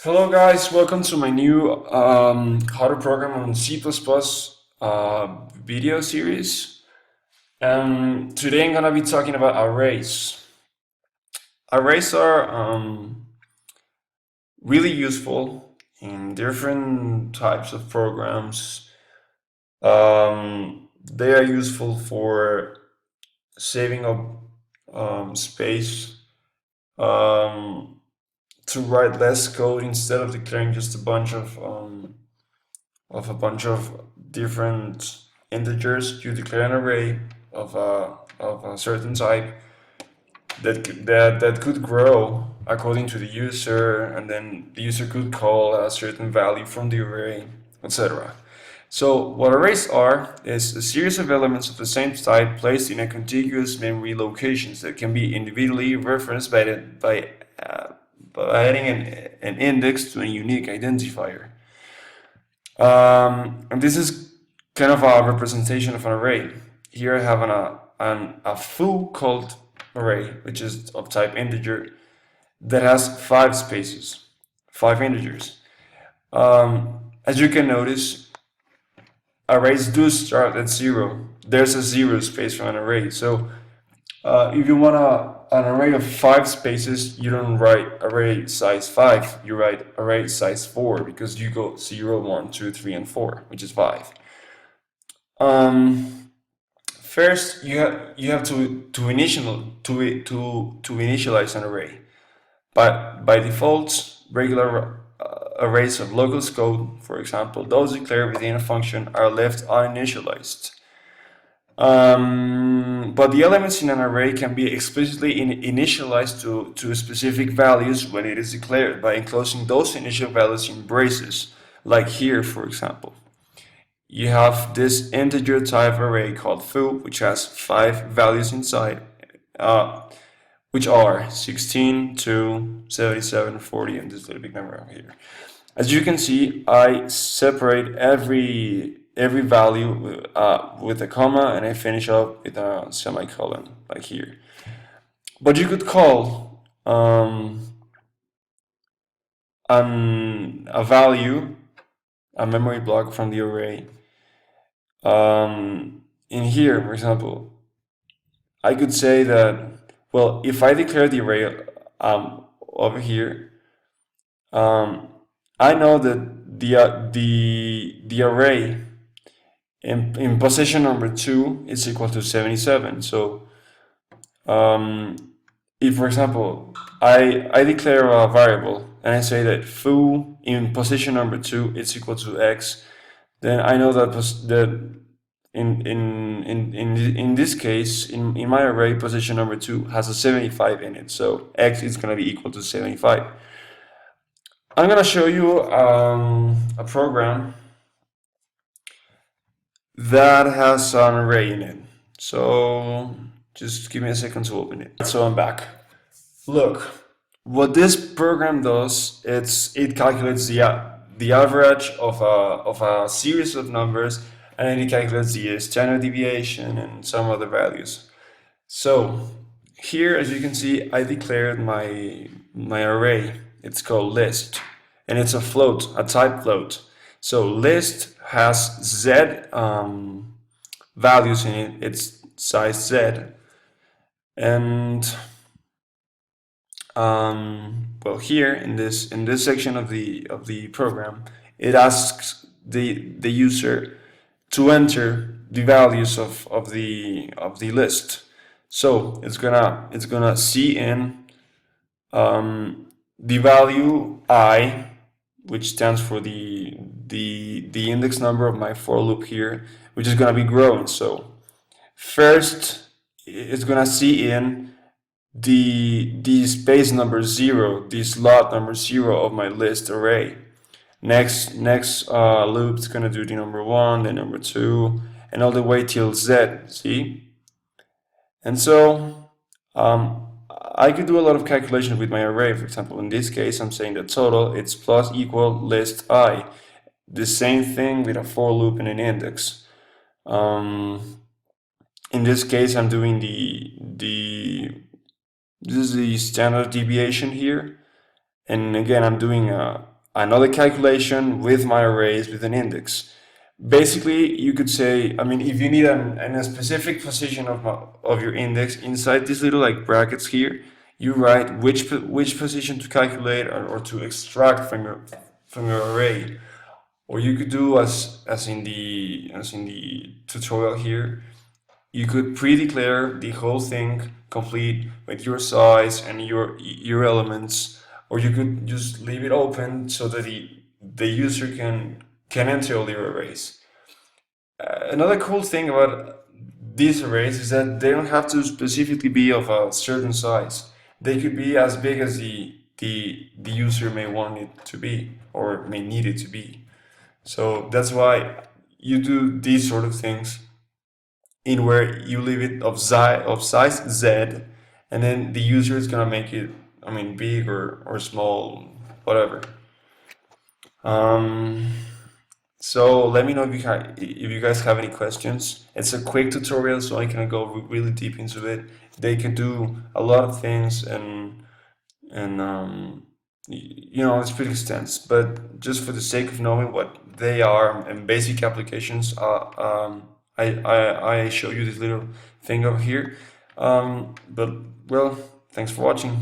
Hello guys, welcome to my new how to program on C++ video series. Today I'm gonna be talking about arrays. Arrays are really useful in different types of programs. They are useful for saving up space, um, to write less code instead of declaring just a bunch of different integers. You declare an array of a certain type that could grow according to the user, and then the user could call a certain value from the array, etc. So what arrays are is a series of elements of the same type placed in a contiguous memory locations that can be individually referenced by adding an index to a unique identifier. And this is kind of a representation of an array. Here I have a full called array, which is of type integer, that has 5 spaces, 5 integers. As you can notice, arrays do start at 0. There's a 0 space for an array. So if you want an array of 5 spaces, you don't write array size 5, you write array size 4, because you go 0, 1, 2, 3, and 4, which is 5. First, you have to initialize an array. But by default, regular arrays of locals code, for example, those declared within a function, are left uninitialized. But the elements in an array can be explicitly initialized to specific values when it is declared by enclosing those initial values in braces, like here, for example. You have this integer type array called foo, which has 5 values inside, which are 16, 2, 77, 40, and this little big number over here. As you can see, I separate every value with a comma, and I finish up with a semicolon, like here. But you could call a value, a memory block from the array. In here, for example, I could say that, well, if I declare the array over here, I know that the array in position number 2 is equal to 77. So if, for example, I declare a variable and I say that foo in position number 2 is equal to x, then I know that in this case, in my array, position number 2 has a 75 in it, so x is going to be equal to 75. I'm going to show you a program that has an array in it. So just give me a second to open it. So I'm back. Look, what this program does, it calculates the average of a series of numbers, and then it calculates the standard deviation and some other values. So here, as you can see, I declared my array. It's called list, and it's a float, a type float. So list has z values in it. It's size z, and well, here in this section of the program, it asks the user to enter the values of the list. So it's gonna see in the value I, which stands for the index number of my for loop here, which is gonna be growing. So first, it's gonna see in the space number 0, the slot number 0 of my list array. Next loop is gonna do the number 1, the number 2, and all the way till z. See? And so I could do a lot of calculation with my array. For example, in this case, I'm saying the total, it's plus equal list I. The same thing with a for loop and an index. In this case, I'm doing this is the standard deviation here, And again, I'm doing another calculation with my arrays with an index. Basically, you could say, I mean, if you need a specific position of your index inside these little like brackets here, you write which position to calculate or to extract from your array. Or you could do as in the tutorial here, you could pre-declare the whole thing complete with your size and your elements, or you could just leave it open so that the user can enter all your arrays. Another cool thing about these arrays is that they don't have to specifically be of a certain size. They could be as big as the user may want it to be or may need it to be. So that's why you do these sort of things in where you leave it of size Z, and then the user is gonna make it, I mean, big or small, whatever. Um, so let me know if you guys have any questions. It's a quick tutorial, so I can go really deep into it. They can do a lot of things, and you know, it's pretty extensive. But just for the sake of knowing what they are and basic applications, I show you this little thing over here. But well, thanks for watching.